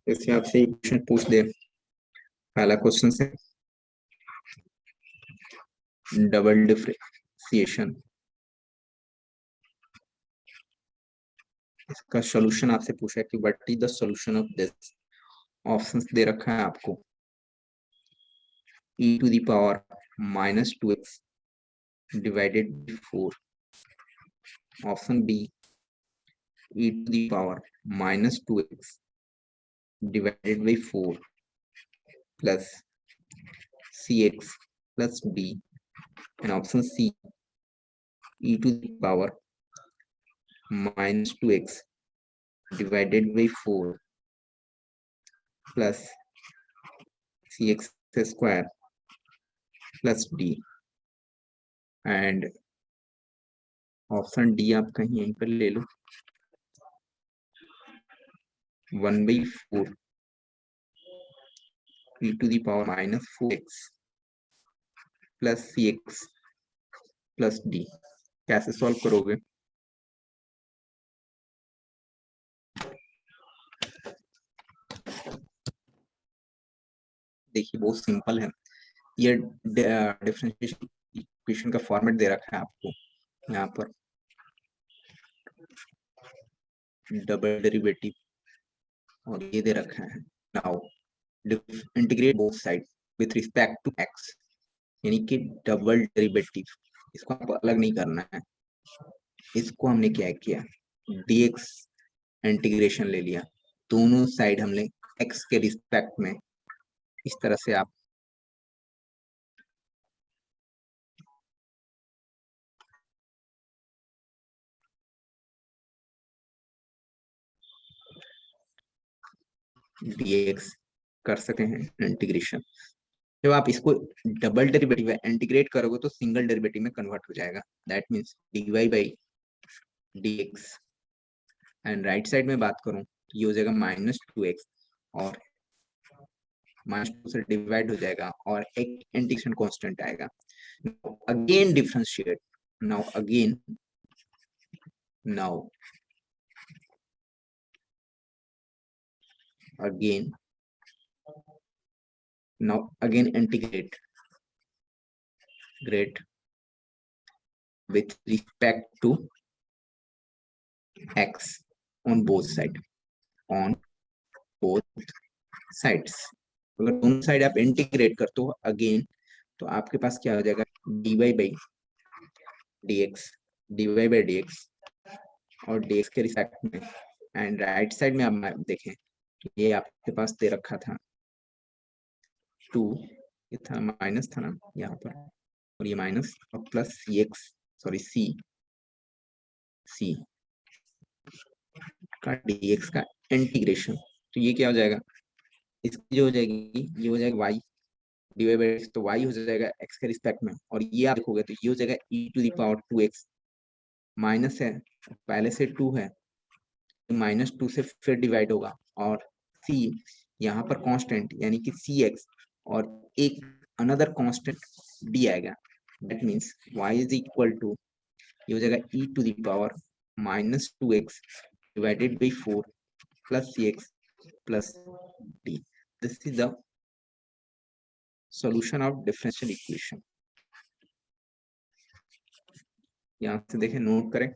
जैसे आपसे एक क्वेश्चन पूछ दे, पहला क्वेश्चन से डबल डिफरेंशिएशन, इसका सॉल्यूशन आपसे पूछा है कि what is the solution of this. Options दे रखा है आपको, e to the power -2x divided by 4, option B e to the power -2x divided by 4 plus cx plus d, and option C e to the power -2x divided by 4 plus cx square plus d, and option D आप कहीं यहीं पर ले लो, 1/4 e to the power -4x plus cx plus d। कैसे solve करोगे? देखिए बहुत simple है, ये डिफरेंशिएशन इक्वेशन का फॉर्मेट दे रखा है आपको यहाँ पर, डबल डेरिवेटिव और ये दे रखा है। Now integrate both side with respect to x, यानी कि डबल डेरिवेटिव, इसको आपको अलग नहीं करना है। इसको हमने क्या किया, dx इंटीग्रेशन ले लिया, दोनों साइड हमने x के रिस्पेक्ट में इस तरह से आप dx कर सकते हैं इंटीग्रेशन। जब आप इसको डबल डेरिवेटिव इंटीग्रेट करोगे तो सिंगल डेरिवेटिव में कन्वर्ट हो जाएगा, that means dy by dx। And right side में बात करूं तो ये हो जाएगा -2x और -2 से डिवाइड हो जाएगा और एक इंटीग्रेशन कांस्टेंट आएगा। Again differentiate, now again now again now again integrate great with respect to x on both side, on both sides। अगर दोनों साइड आप इंटीग्रेट करते हो अगेन तो आपके पास क्या हो जाएगा, dy by dx, dy by dx और dx के रिस्पेक्ट में। एंड राइट साइड में आप देखें ये आपके पास दे रखा था 2, ये था माइनस था ना यहाँ पर, और ये माइनस और प्लस सी एक्स, सॉरी सी का dx का इंटीग्रेशन, तो ये क्या हो जाएगा, इसकी जो हो जाएगी ये हो जाएगा y डिवाइड बाय x, तो y हो जाएगा x के रिस्पेक्ट में, और ये आप देखोगे तो ये हो जाएगा e to the power 2x, minus है पहले से 2 है, -2 से फिर डिवाइड होगा, और c यहाँ पर कांस्टेंट यानी कि cx और एक अनदर कांस्टेंट d आएगा, that means y is equal to, ये हो जाएगा e to the power -2x divided by 4 plus cx plus d। This is the solution of differential equation। यहाँ से देखें, नोट करें।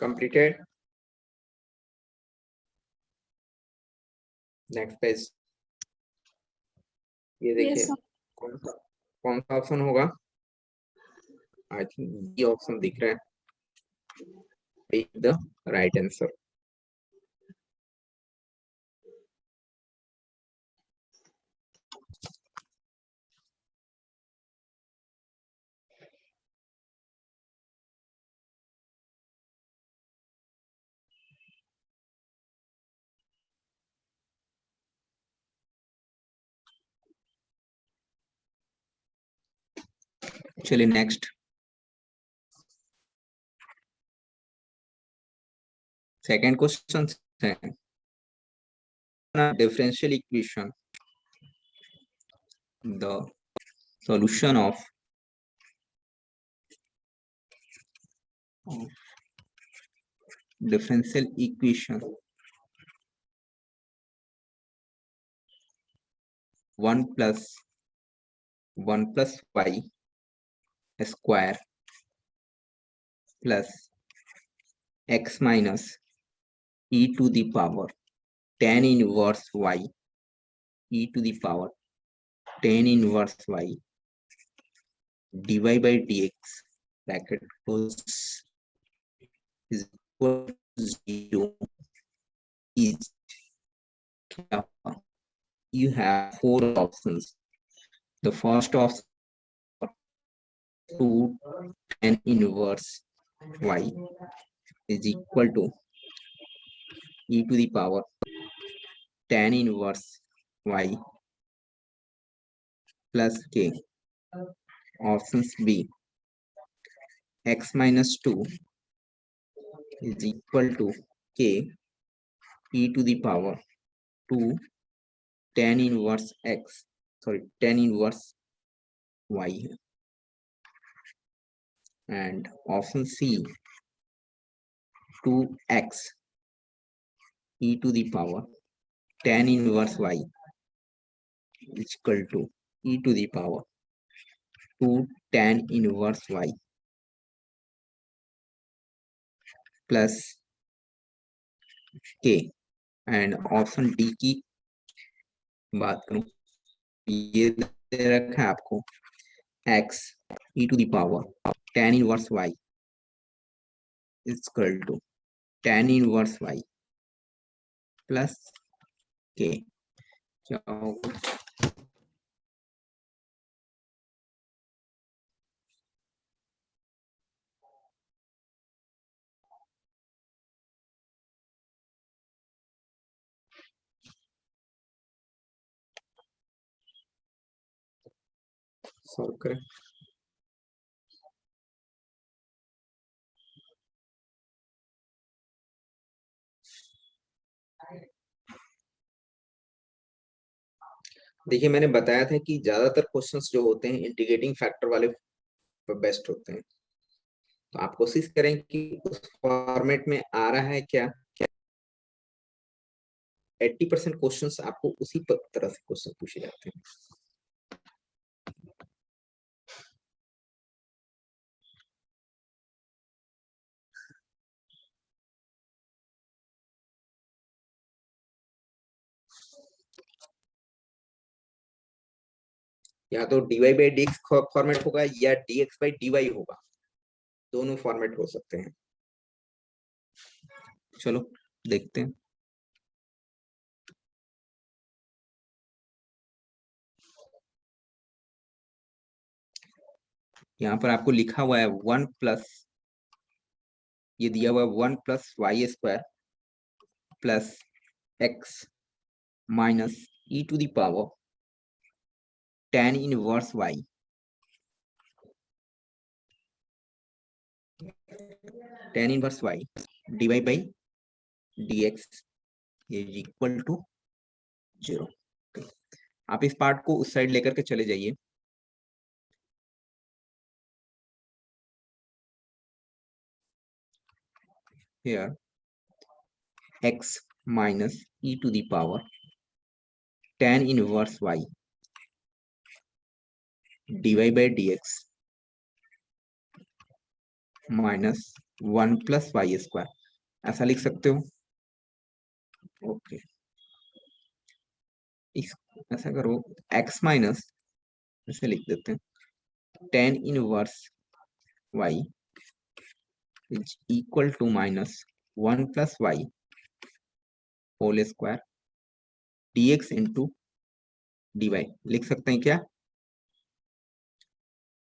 Completed. Next page. ये देखिए Yes, sir. कौन सा ऑप्शन होगा? आई थिंक ये ऑप्शन दिख रहा है, द राइट आंसर। चलिए नेक्स्ट। सेकंड क्वेश्चन है differential equation, the solution of differential equation 1 plus y square plus x minus e to the power tan inverse y e to the power tan inverse y dy by dx bracket close is equal to 0 is, you have four options. The first option 2 tan inverse y is equal to e to the power tan inverse y plus k. Options B, x minus 2 is equal to k e to the power 2 tan inverse x, sorry, tan inverse y. And option C, 2x e to the power tan inverse y is equal to e to the power 2 tan inverse y plus k. And option D की बात करूं, ये दे रखा है आपको x e to the power tan inverse y is equal to tan inverse y plus k. क्या होगा? सॉल्व करें। देखिए मैंने बताया था कि ज्यादातर क्वेश्चंस जो होते हैं इंटीग्रेटिंग फैक्टर वाले बेस्ट होते हैं, तो आप कोशिश करें कि उस फॉर्मेट में आ रहा है क्या। 80% क्वेश्चंस आपको उसी तरह से क्वेश्चन पूछे जाते हैं। या तो dy बाई dx फॉर्मेट होगा या dx बाई dy होगा, दोनों फॉर्मेट हो सकते हैं। चलो देखते हैं। यहाँ पर आपको लिखा हुआ है 1 प्लस, ये दिया हुआ है 1 plus y square plus x minus e to the power tan inverse y tan inverse y divide by dx is equal to 0। आप इस पार्ट को उस साइड लेकर के चले जाइए। here x minus e to the power tan inverse y dy by d x minus 1 plus y square, ऐसा लिख सकते हो। ओके, ऐसा करो x माइनस, ऐसे लिख देते हैं, tan inverse y is equal to minus 1 plus y whole square dx into dy लिख सकते हैं क्या।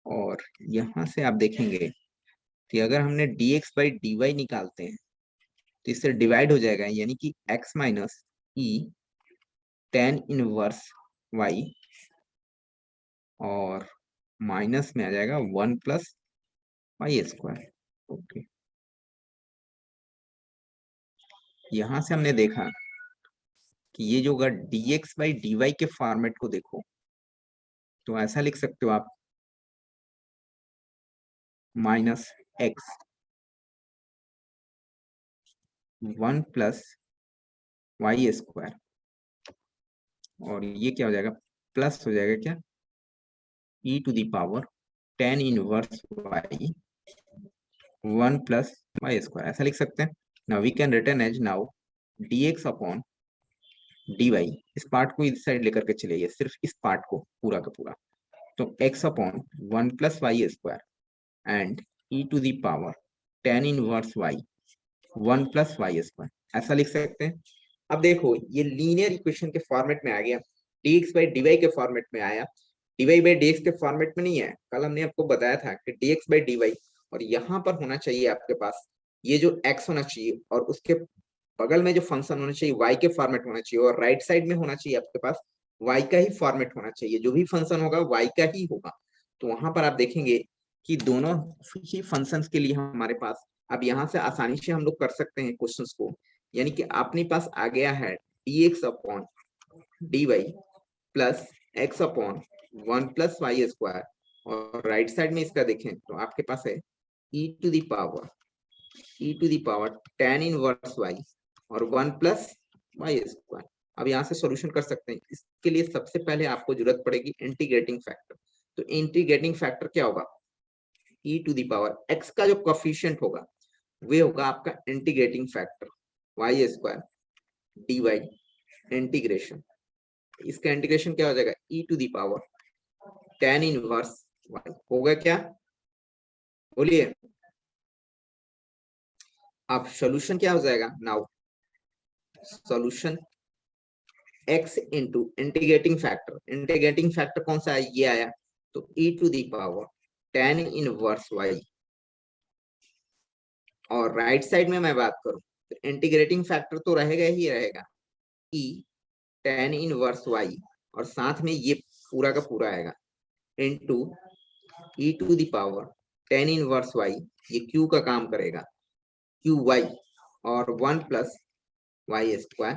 और यहां से आप देखेंगे कि अगर हमने dx बाई dy निकालते हैं तो इससे डिवाइड हो जाएगा, यानी कि x माइनस ई टेन इनवर्स y और माइनस में आ जाएगा 1 प्लस वाई स्क्वायर। ओके, यहां से हमने देखा कि ये जो होगा dx बाई dy के फॉर्मेट को देखो तो ऐसा लिख सकते हो आप, minus x 1 plus y square, और ये क्या हो जाएगा, प्लस हो जाएगा क्या, e to the power tan inverse y 1 plus y square, ऐसा लिख सकते हैं। Now we can return as now dx upon dy, इस पार्ट को इस साइड लेकर के चलिए, सिर्फ इस पार्ट को पूरा का पूरा, तो x upon 1 plus y square and e to the power tan inverse y 1 plus y square, ऐसा लिख सकते हैं। अब देखो ये लीनियर इक्वेशन के फॉर्मेट में आ गया, dx बाई dy के फॉर्मेट में आया, dy बाई dx के फॉर्मेट में नहीं है। कल हमने आपको बताया था कि dx बाई dy, और यहाँ पर होना चाहिए आपके पास ये जो x होना चाहिए और उसके बगल में जो फंक्शन होना चाहिए y के फॉर्मेट होना चाहिए, और राइट साइड में होना चाहिए आपके पास y का ही फॉर्मेट होना चाहिए, जो भी फंक्शन होगा y का ही होगा। तो वहां पर आप देखेंगे कि दोनों ही फंक्शंस के लिए हमारे पास, अब यहाँ से आसानी से हम लोग कर सकते हैं क्वेश्चंस को, यानी कि अपने पास आ गया है dx upon dy plus x upon 1 plus y square, और राइट साइड में इसका देखें तो आपके पास है e to the power tan inverse y और 1 प्लस वाई स्क्वायर। अब यहाँ से सॉल्यूशन कर सकते हैं। इसके लिए सबसे पहले आपको जरूरत पड़ेगी इंटीग्रेटिंग फैक्टर। तो इंटीग्रेटिंग फैक्टर क्या होगा, e to the power x का जो कोफिशिएंट होगा वे होगा आपका integrating factor y square d y integration, इसका इंटीग्रेशन क्या हो जाएगा, e to the power tan inverse y होगा क्या, बोलिए। अब सॉल्यूशन क्या हो जाएगा, now solution x into integrating factor कौन सा है, ये आया, तो e to the power tan inverse y, और राइट साइड में मैं बात करूं तो इंटीग्रेटिंग फैक्टर तो रहेगा ही रहेगा e टेन इनवर्स y, और साथ में ये पूरा का पूरा आएगा into e to the power tan inverse y, ये q का काम करेगा क्यू वाई, और 1 plus y square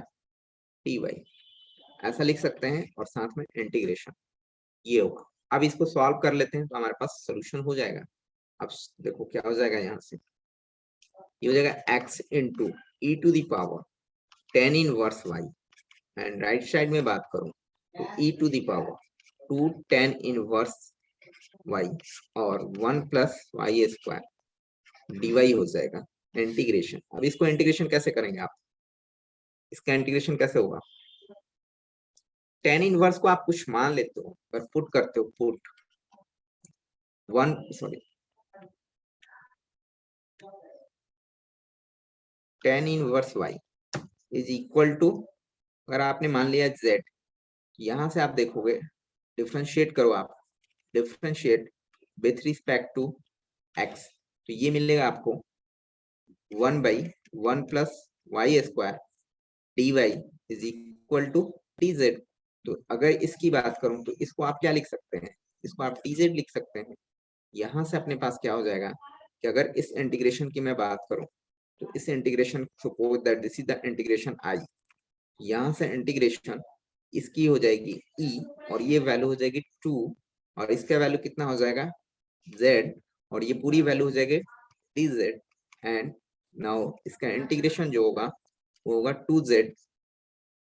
t y, ऐसा लिख सकते हैं, और साथ में इंटीग्रेशन ये होगा। अब इसको सॉल्व कर लेते हैं तो हमारे पास सोल्यूशन हो जाएगा। अब देखो क्या हो जाएगा, यहाँ से ये हो जाएगा x into e to the power tan inverse y, and right side में बात करूं तो e to the power to tan inverse y और 1 प्लस वाई स्क्वायर डी हो जाएगा इंटीग्रेशन। अब इसको इंटीग्रेशन कैसे करेंगे आप, इसका इंटीग्रेशन कैसे होगा, टेन इनवर्स को आप कुछ मान लेते हो और पुट करते हो, put one sorry tan inverse y is equal to, अगर आपने मान लिया z, यहां से आप देखोगे डिफरेंशिएट करो आप, differentiate with respect to x, तो ये मिलेगा आपको 1 by 1 plus y square d y is equal to t z. तो अगर इसकी बात करूं तो इसको आप क्या लिख सकते हैं, इसको आप टी जेड लिख सकते हैं। यहां से अपने पास क्या हो जाएगा कि अगर इस इंटीग्रेशन की मैं बात करूं तो इस integration, suppose that this is the integration आई, यहाँ से इंटीग्रेशन इसकी हो जाएगी e, और ये वैल्यू हो जाएगी 2, और इसका वैल्यू कितना हो जाएगा z, और ये पूरी वैल्यू हो जाएगी dz, एंड नाउ इसका इंटीग्रेशन जो होगा वो होगा 2z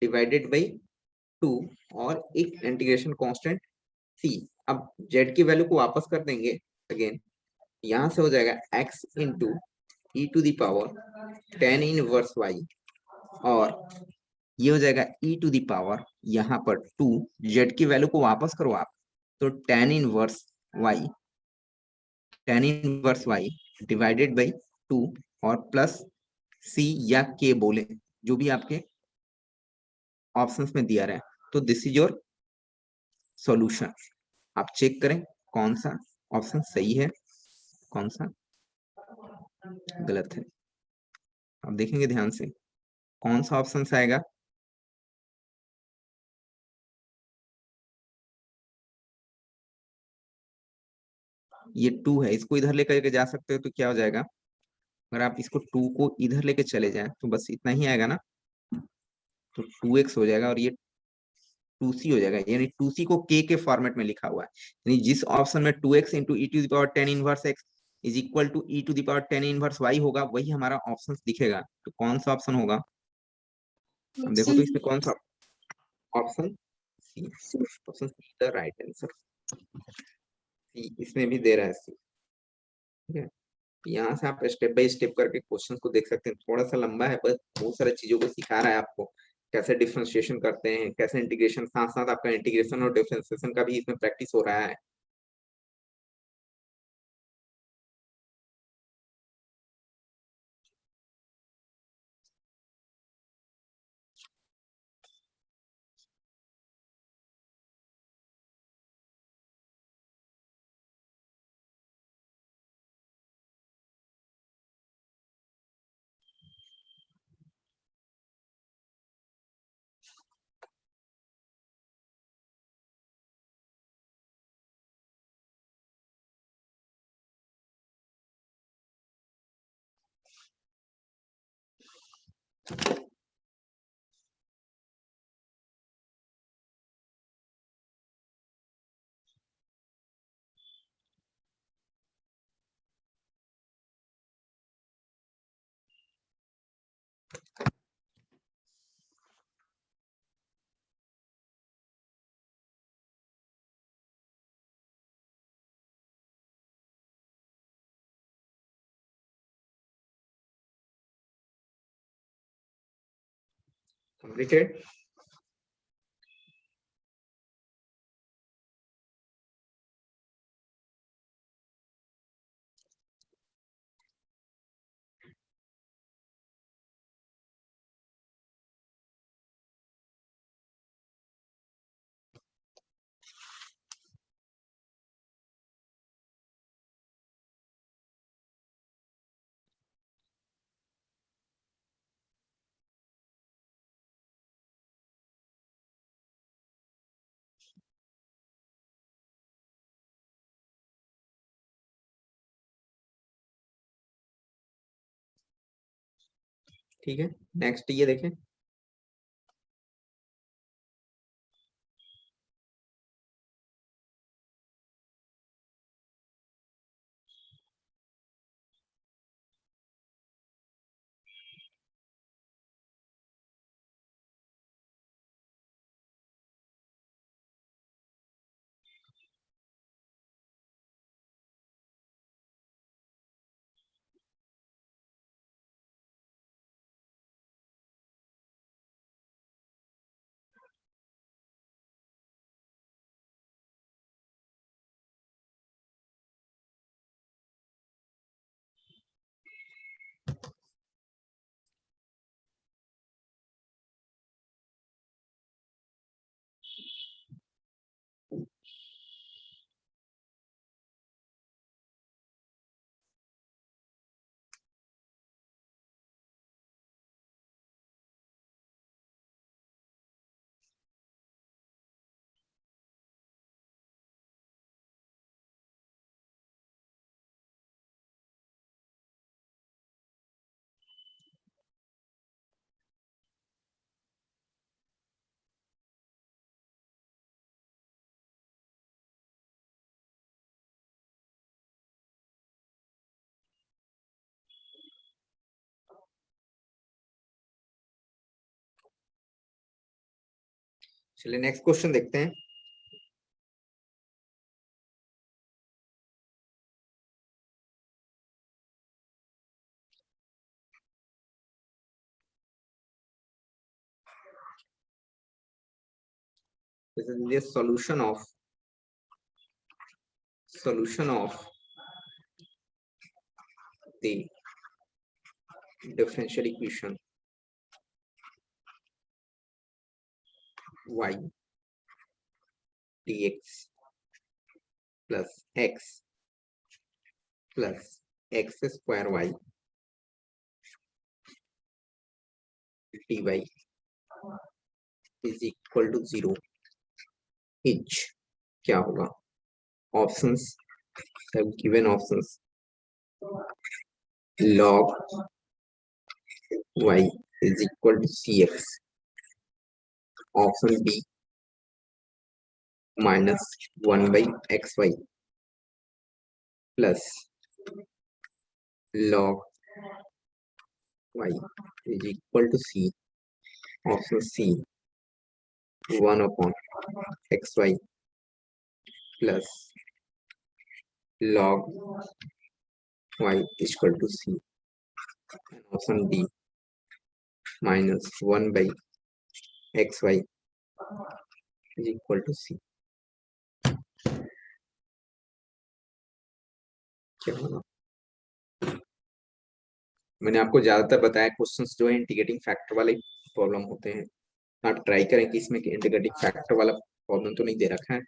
डिवाइडेड बाई 2, और एक इंटीग्रेशन कांस्टेंट c, अब जेड की वैल्यू को वापस कर देंगे अगेन, यहां से हो जाएगा x into e to the power tan inverse y, और ये हो जाएगा e टू दावर यहाँ पर 2, जेड की वैल्यू को वापस करो आप, तो tan inverse y divided by 2, और प्लस सी या के बोले, जो भी आपके ऑप्शंस में दिया रहा है। तो दिस इज योर सॉल्यूशन। आप चेक करें कौन सा ऑप्शन सही है, कौन सा गलत है। आप देखेंगे ध्यान से कौन सा ऑप्शन आएगा। ये 2 है, इसको इधर लेकर के जा सकते हो तो क्या हो जाएगा, अगर आप इसको 2 को इधर लेके चले जाएं तो बस इतना ही आएगा ना, तो 2x हो जाएगा, और ये 2c हो जाएगा, यानी 2c को के फॉर्मेट में लिखा हुआ है। यानी जिस ऑप्शन में 2x into e to the power tan inverse x is equal to e to the power tan inverse y होगा, वही हमारा ऑप्शन दिखेगा। तो कौन सा ऑप्शन होगा, अब देखो तो इसमें कौन सा option, C, option C the right answer. See इसमें भी दे रहा है सी, ठीक है। यहाँ से आप स्टेप बाय स्टेप करके क्वेश्चन को देख सकते हैं, थोड़ा सा लंबा है बस बहुत सारी चीजों को सिखा रहा है आपको, कैसे डिफरेंशिएशन करते हैं, कैसे इंटीग्रेशन, साथ साथ आपका इंटीग्रेशन और डिफरेंशिएशन का भी इसमें प्रैक्टिस हो रहा है। कंप्लीटेड। ठीक है, नेक्स्ट ये देखें। चलिए नेक्स्ट क्वेश्चन देखते हैं। this is the solution of the differential equation y dx plus x square y dy is equal to 0 etch क्या होगा? Options have given options log y is equal to cx, option B minus 1 by xy plus log y is equal to c, option C 1 upon xy plus log y is equal to c, and option D minus 1 by xy is equal to c. क्या होगा? मैंने आपको ज्यादातर बताया questions जो है integrating factor वाले problem होते हैं। आप ट्राई करें कि इसमें इंटीग्रेटिंग फैक्टर वाला प्रॉब्लम तो नहीं दे रखा है।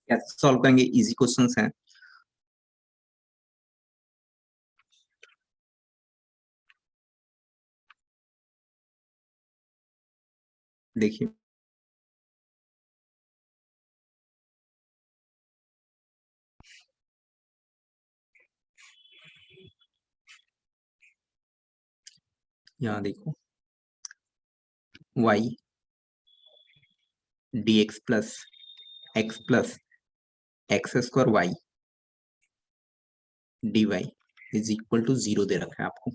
कैसे सॉल्व करेंगे? इजी क्वेश्चंस हैं। देखिए यहाँ देखो y dx plus x square y dy is equal to 0 दे रखा है आपको।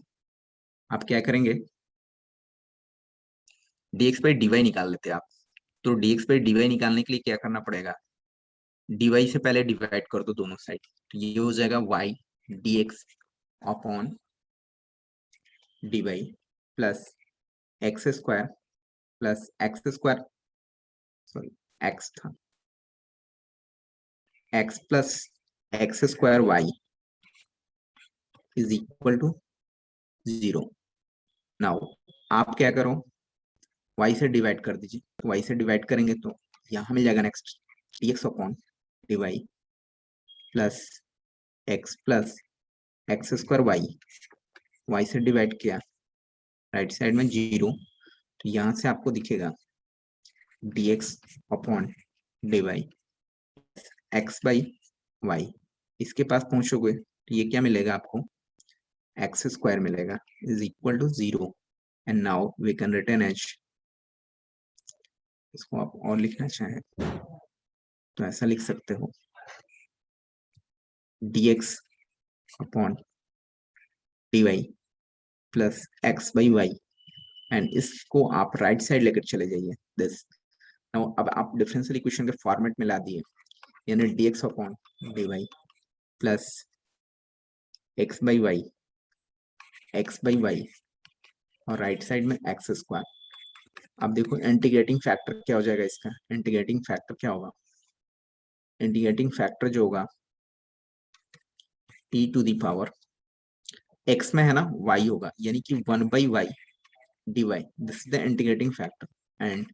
आप क्या करेंगे? dx बाई dy निकाल लेते हैं आप। तो dx बाई dy निकालने के लिए क्या करना पड़ेगा? dy से पहले डिवाइड कर दो दोनों साइड, तो ये हो जाएगा y dx upon dy plus x square sorry x था x plus x square y is equal to 0। Now आप क्या करो, y से डिवाइड कर दीजिए। तो y से डिवाइड करेंगे तो यहाँ मिल जाएगा next dx upon dy plus x square y से डिवाइड किया, राइट साइड में 0, तो यहाँ से आपको दिखेगा dx upon dy x by y। इसके पास पहुंचोगे तो ये क्या मिलेगा आपको? एक्स स्क्वायर मिलेगा is equal to 0। And now we can return as, इसको आप और लिखना चाहें तो ऐसा लिख सकते हो dx upon dy plus x by y, and इसको आप राइट साइड लेकर चले जाइए दिस, Now, अब आप डिफरेंशियल इक्वेशन के फॉर्मेट में ला दिए, यानी dx upon dy plus x by y, x by y और राइट साइड में एक्स स्क्वायर। अब देखो इंटीग्रेटिंग फैक्टर क्या हो जाएगा, इसका इंटीग्रेटिंग फैक्टर क्या होगा, इंटीग्रेटिंग फैक्टर जो होगा e to the power x में है ना y होगा, यानी कि 1 by y dy, this is the integrating factor. And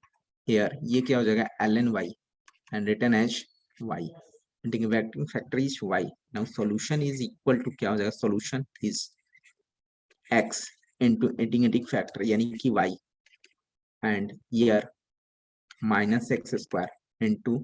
here ये क्या हो जाएगा ln y and written as y, integrating factor is y। now solution is equal to क्या हो जाएगा, solution is x into integrating factor यानी कि y and here minus x square into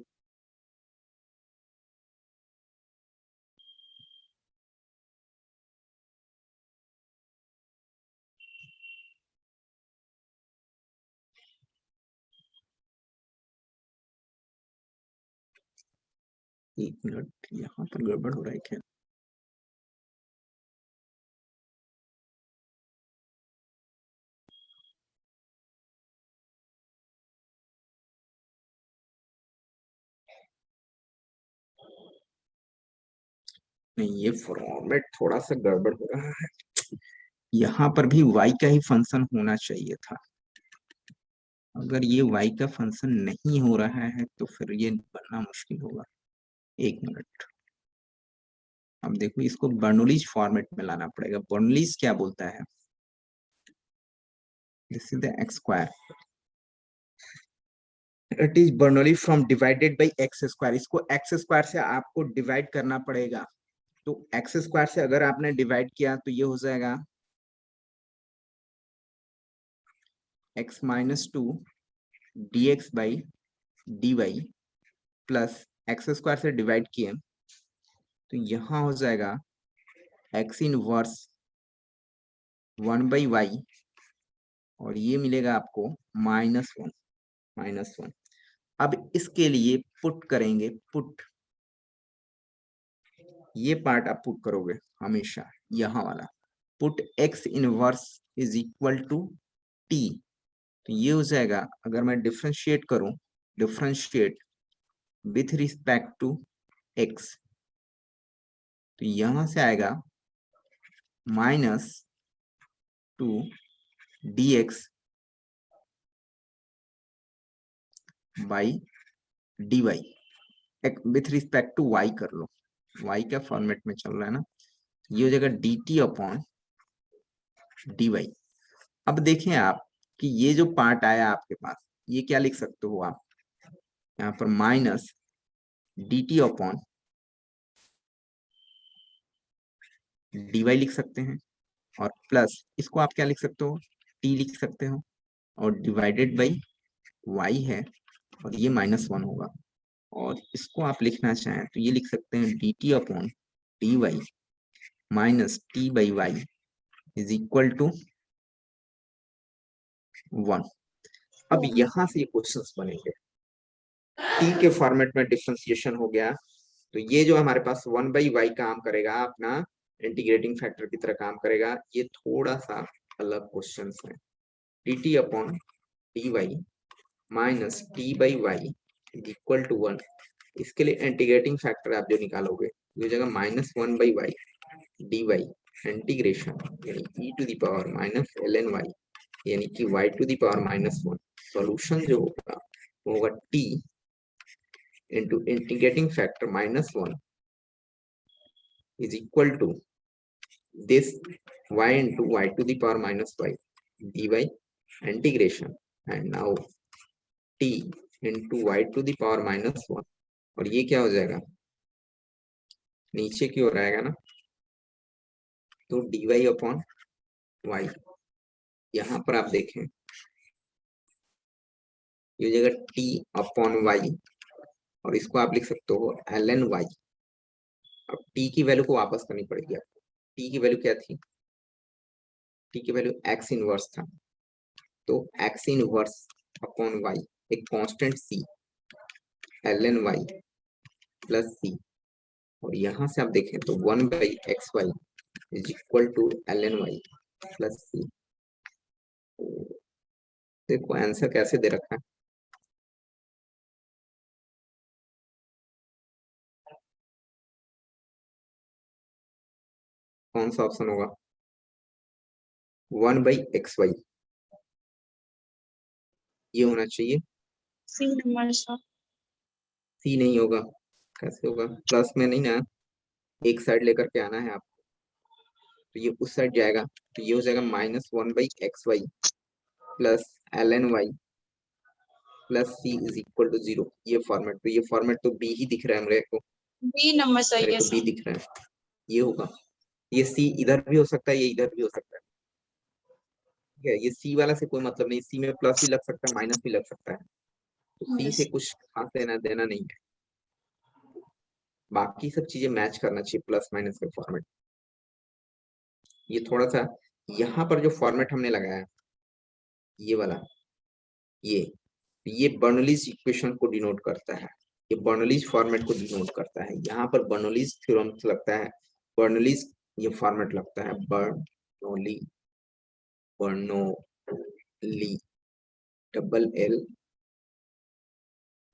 एक मिनट यहाँ पर गड़बड़ हो रहा है क्या, नहीं ये फॉर्मेट थोड़ा सा गड़बड़ हो रहा है, यहाँ पर भी y का ही फंक्शन होना चाहिए था। अगर ये y का फंक्शन नहीं हो रहा है तो फिर ये बनना मुश्किल होगा। एक मिनट, अब देखो इसको बर्नौलीज फॉर्मेट में लाना पड़ेगा। बर्नौलीज क्या बोलता है, this is the x square, it is Bernoulli from divided by x square. इसको एक्स स्क्वायर से आपको डिवाइड करना पड़ेगा, तो एक्स स्क्वायर से अगर आपने डिवाइड किया तो ये हो जाएगा x minus two d x by d y plus x square से डिवाइड किए तो यहाँ हो जाएगा एक्स इनवर्स 1 बाई वाई और ये मिलेगा आपको -1 -1। अब इसके लिए पुट करेंगे, पुट ये पार्ट आप पुट करोगे हमेशा, यहाँ वाला put x inverse is equal to t, तो ये हो जाएगा अगर मैं डिफ्रेंशिएट करूं, differentiate with respect to x, तो यहां से आएगा -2 d x by d y, with respect to y कर लो, वाई का फॉर्मेट में चल रहा है ना, ये हो जाएगा d t upon d y. अब देखें आप कि ये जो पार्ट आया आपके पास, ये क्या लिख सकते हो आप, यहाँ पर minus d t upon d y लिख सकते हैं और प्लस इसको आप क्या लिख सकते हो, टी लिख सकते हो और डिवाइडेड बाई वाई है और ये -1 होगा। और इसको आप लिखना चाहें तो ये लिख सकते हैं d t upon d y minus t by y is equal to 1। अब यहां से ये क्वेश्चंस बनेंगे, टी के फॉर्मेट में डिफरेंशिएशन हो गया, तो ये जो हमारे पास 1 बाई वाई काम करेगा अपना इंटीग्रेटिंग फैक्टर की तरह काम करेगा, ये थोड़ा सा अलग क्वेश्चन है। D t upon d y minus t by y equal to 1, इसके लिए इंटीग्रेटिंग फैक्टर आप जो निकालोगे ये जगह -1 by y d y integration यानी e to the power minus l n y यानी कि y to the power -1। Solution जो होगा वो होगा t into integrating factor -1 is equal to this y into y to the power -y dy integration and now t into y to the power -1 और ये क्या हो जाएगा नीचे की ओर आएगा ना, तो dy अपॉन y, यहाँ पर आप देखें ये जगह t अपॉन y और इसको आप लिख सकते हो ln y। अब t की वैल्यू को वापस करनी पड़ेगी आपको, t की वैल्यू क्या थी, t की वैल्यू x इनवर्स था, तो x इनवर्स अपॉन y एक constant c ln y plus c और यहाँ से आप देखें तो 1 by x y is equal to ln y plus c। देखो आंसर कैसे दे रखा है, कौन सा ऑप्शन होगा? 1/xy ये होना चाहिए। सी नंबर सर। सी नहीं होगा, कैसे होगा? प्लस में नहीं ना, एक साइड लेकर के आना है आपको, तो ये उस साइड जाएगा, तो ये हो जाएगा -1/xy plus ln y plus c is equal to 0। ये फॉर्मेट, तो ये फॉर्मेट तो बी ही दिख रहा है मेरे को, बी नंबर सही मेरे है को बी सर। दिख रहा है, ये होगा। ये सी इधर भी हो सकता है, ये इधर भी हो सकता है, ठीक है? ये सी वाला से कोई मतलब नहीं, सी में प्लस भी लग सकता है, माइनस भी लग सकता है, तो सी से यस। कुछ खास लेना देना नहीं है। बाकी सब चीजें मैच करना चाहिए प्लस माइनस का फॉर्मेट। ये थोड़ा सा यहाँ पर जो फॉर्मेट हमने लगाया, ये वाला, ये बर्नौलीज इक्वेशन को डिनोट करता है, ये बर्नौलीज फॉर्मेट को डिनोट करता है। यहाँ पर बर्नौलीज थ्योरम लगता है, बर्नौलीज ये फॉर्मेट लगता है, बर्नौली, बर्नौली,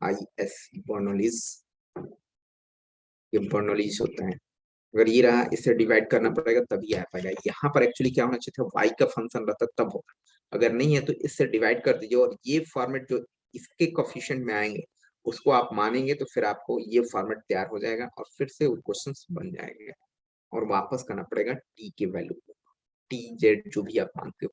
LLIS, बर्नौलीज, ये बर्नौलीज होता है। अगर ये रहा, इससे डिवाइड करना पड़ेगा तभी आ पाएगा। यहाँ पर एक्चुअली क्या होना चाहिए था, y का फंक्शन रहता तब होगा, अगर नहीं है तो इससे डिवाइड कर दीजिए, और ये फॉर्मेट जो इसके कोफिशिएंट में आएंगे उसको आप मानेंगे, तो फिर आपको ये फॉर्मेट तैयार हो जाएगा और फिर से क्वेश्चंस बन जाएंगे, और वापस करना पड़ेगा t के वैल्यू को, t z जो भी आप मानते हो।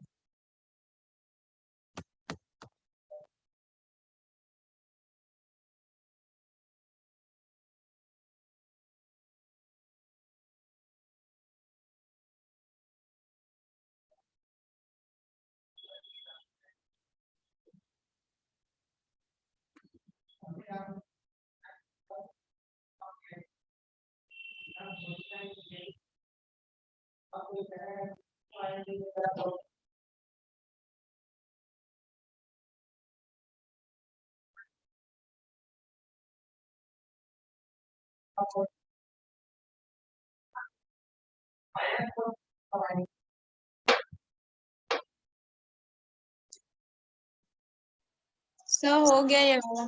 सर हो गया ये वाला।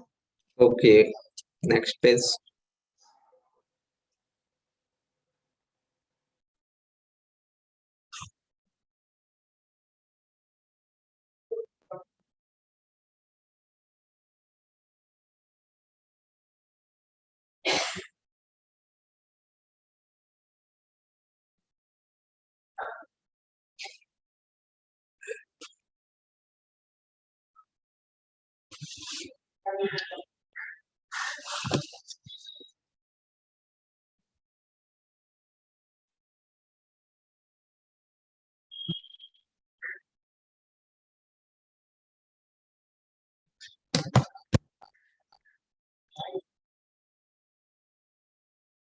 Okay, next is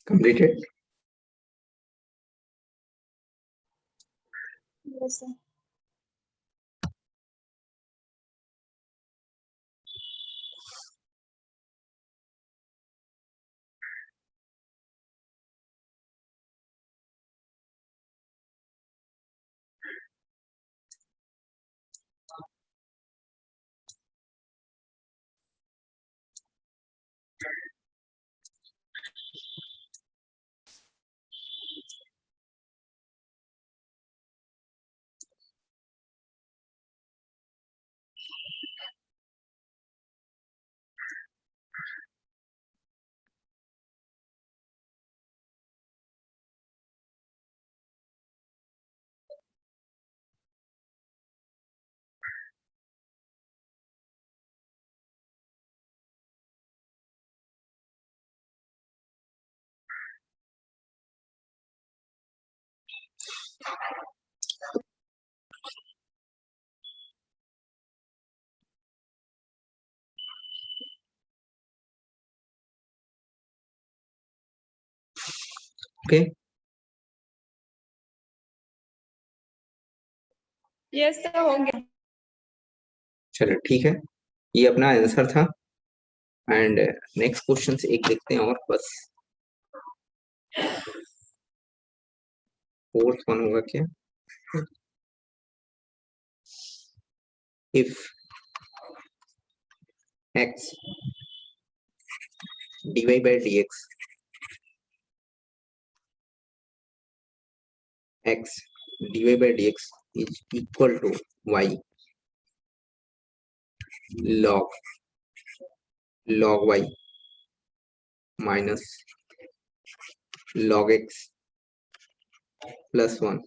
completed. Yes sir. Okay, yes sir हो गया। चलो ठीक है, ये अपना आंसर था। एंड नेक्स्ट क्वेश्चन एक देखते हैं और बस, फोर्थ वन होगा क्या? If x dy by dx x dy by dx is equal to y log y minus log x plus 1,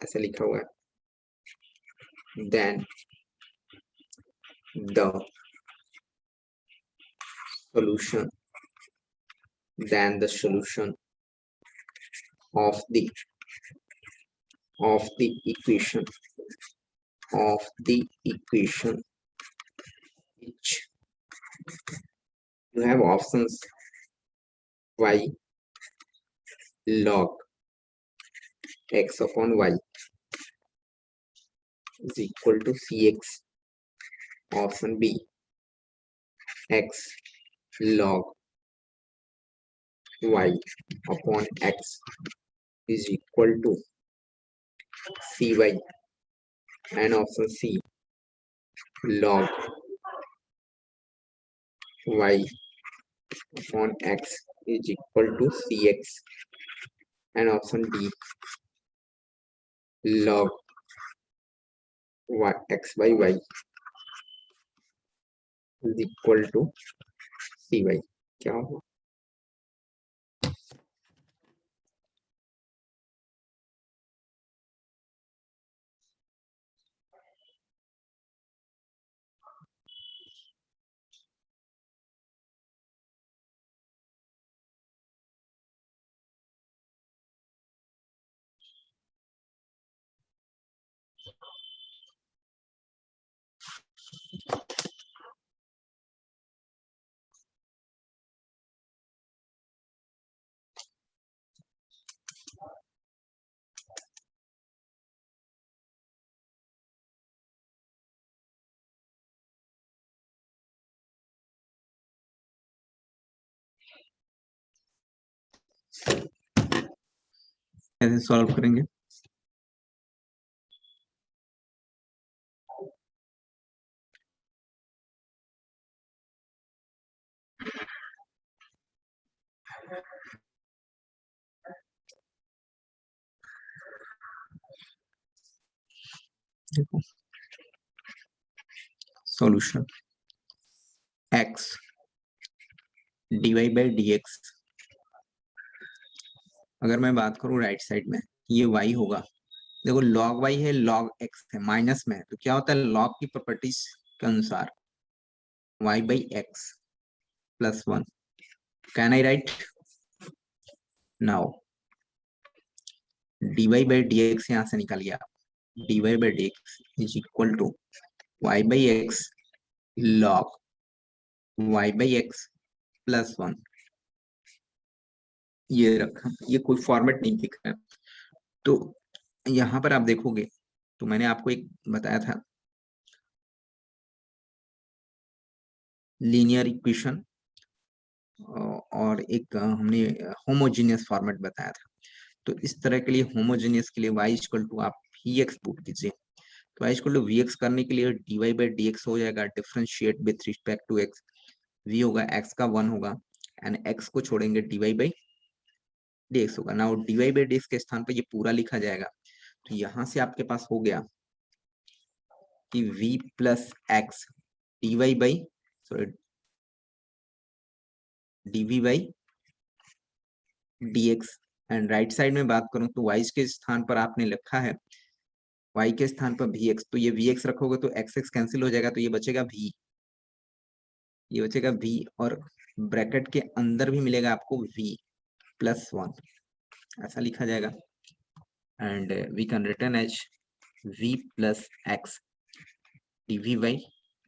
ऐसे लिखा हुआ है। Then the solution of the equation which you have options y log x upon y is equal to cx. Option B, x log y upon x is equal to cy, and option C, log y upon x is equal to cx, and option D, log x by y is equal to cy. क्या होगा? कैसे solve करेंगे? देखो solution x dy by dx, अगर मैं बात करूं right side में ये y होगा। देखो log y है, log x है, माइनस में है, तो क्या होता है log की प्रॉपर्टीज के अनुसार y by x plus 1. Can I write? Now dy by dx यहां से निकल गया, dy by dx is equal to y by x log y by x plus 1. ये रखा, ये कोई फॉर्मेट नहीं दिख रहा है। तो यहां पर आप देखोगे तो मैंने आपको एक बताया था लीनियर इक्वेशन और एक हमने होमोजीनियस फॉर्मेट बताया था। तो इस तरह के लिए होमोजीनियस के लिए y इक्वल टू आप vx पुट कीजिए। तो y इक्वल टू vx करने के लिए dy by dx हो जाएगा, differentiate with respect to x, v होगा x का 1 होगा एंड x को छोड़ेंगे dy by dx होगा। नाउ dy by dx के स्थान पर ये पूरा लिखा जाएगा। तो यहां से आपके पास हो गया कि v plus x dy by sorry dv by dx, and right side में बात करूं तो y के स्थान पर आपने लिखा है y के स्थान पर vx, तो ये vx रखोगे तो x कैंसिल हो जाएगा, तो ये बचेगा v, ये बचेगा v, और ब्रैकेट के अंदर भी मिलेगा आपको v प्लस 1, ऐसा लिखा जाएगा। And we can return as v plus x dv by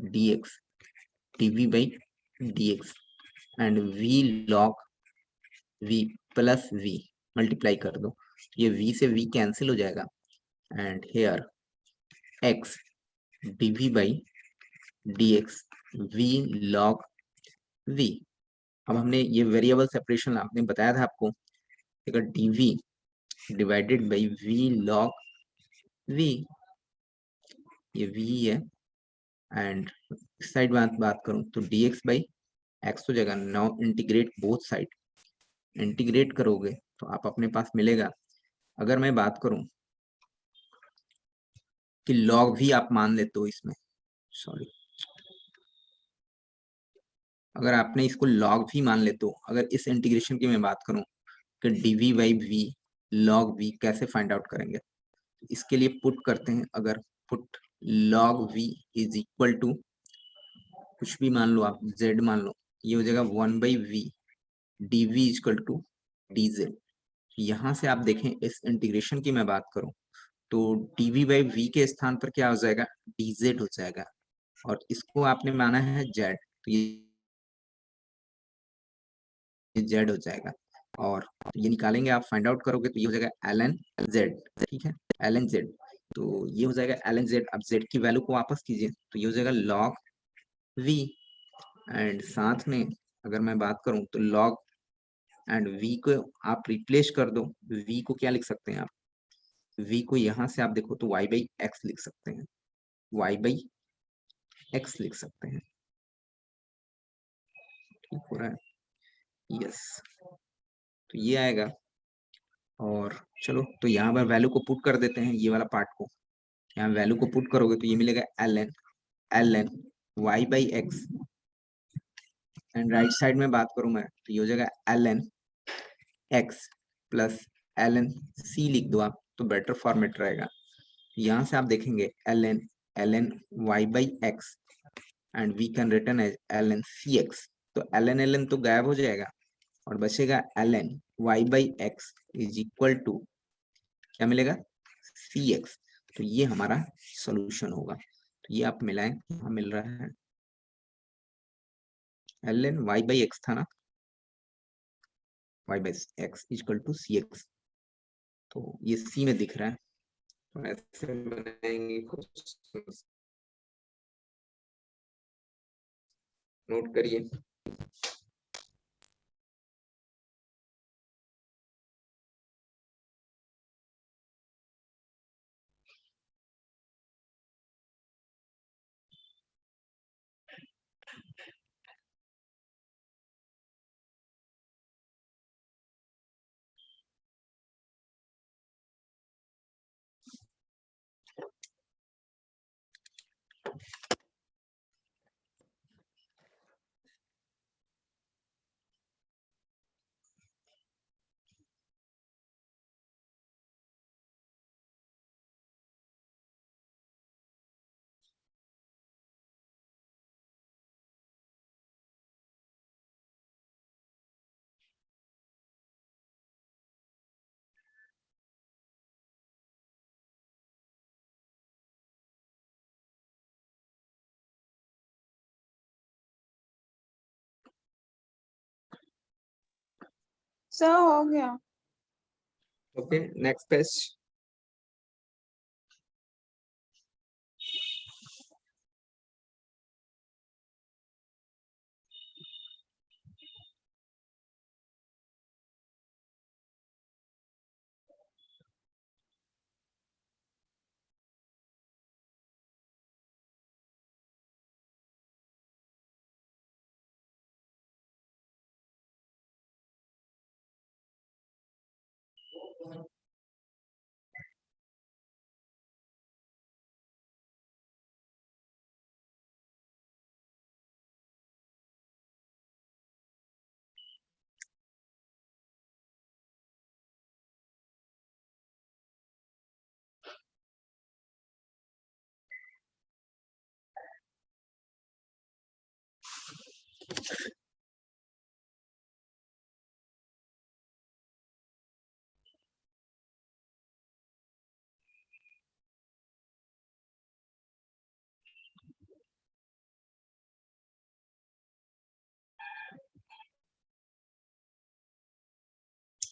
dx dv by dx and v log v plus v multiply कर दो, ये v से v कैंसिल हो जाएगा and here x dv by dx v log v। अब हमने ये variable separation आपने बताया था आपको, अगर dv divided by v log v, ये v है, एंड साइड बात करूं तो dx by x हो जाएगा। Now integrate both side, integrate करोगे तो आप अपने पास मिलेगा, अगर मैं बात करूं कि log v आप मान लेते हो इसमें, सॉरी, अगर आपने इसको log v मान लेते हो, अगर इस इंटीग्रेशन की मैं बात करूं कि dv by v log v कैसे फाइंड आउट करेंगे, इसके लिए पुट करते हैं, अगर put log v is equal to कुछ भी मान लो आप, z मान लो, ये हो जाएगा 1 by v dv equal to dz। यहाँ से आप देखें इस इंटीग्रेशन की मैं बात करूं तो dv बाई v के स्थान पर क्या हो जाएगा, dz हो जाएगा, और इसको आपने माना है z, तो ये z हो जाएगा, और ये निकालेंगे आप, फाइंड आउट करोगे तो ये हो जाएगा ln z, ठीक है, ln z, तो ये हो जाएगा ln z। अब z की वैल्यू को वापस कीजिए तो ये हो जाएगा log v, एंड साथ में अगर मैं बात करूं तो log एंड v को आप रिप्लेस कर दो, v को क्या लिख सकते हैं आप, v को यहाँ से आप देखो तो y बाई एक्स लिख सकते हैं, y बाई एक्स लिख सकते हैं, ठीक हो रहा है, यस, तो ये आएगा। और चलो तो यहाँ पर वैल्यू को पुट कर देते हैं, ये वाला पार्ट को यहाँ वैल्यू को पुट करोगे तो ये मिलेगा ln y by x, and right side में बात करूं मैं तो ये हो जाएगा ln x plus ln c लिख दो आप तो बेटर फॉर्मेट रहेगा। यहाँ से आप देखेंगे ln y by x and we can return as ln cx, तो ln तो गायब हो जाएगा और बचेगा ln y by x is equal to क्या मिलेगा, cx, तो ये हमारा सॉल्यूशन होगा। तो ये आप मिलाएं, यहाँ मिल रहा है ln y बाई एक्स था ना, y by x equal to cx, तो ये c में दिख रहा है, तो ऐसे बनाएंगे क्वेश्चंस, नोट करिए। सर हो गया। Okay, next page.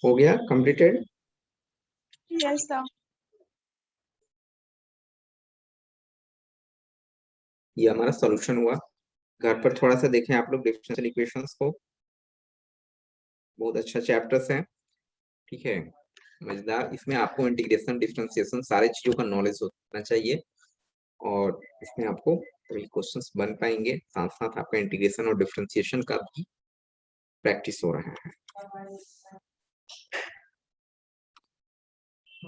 हो गया कंप्लीटेड। Yes sir. ये हमारा सॉल्यूशन हुआ। घर पर थोड़ा सा देखें आप लोग डिफरेंशियल इक्वेशंस को, बहुत अच्छा चैप्टर्स है, ठीक है, मजेदार। इसमें आपको इंटीग्रेशन, डिफरेंशिएशन, सारे चीजों का नॉलेज होना चाहिए, और इसमें आपको तभी क्वेश्चंस बन पाएंगे, साथ साथ आपका इंटीग्रेशन और डिफरेंशिएशन का भी प्रैक्टिस हो रहा है।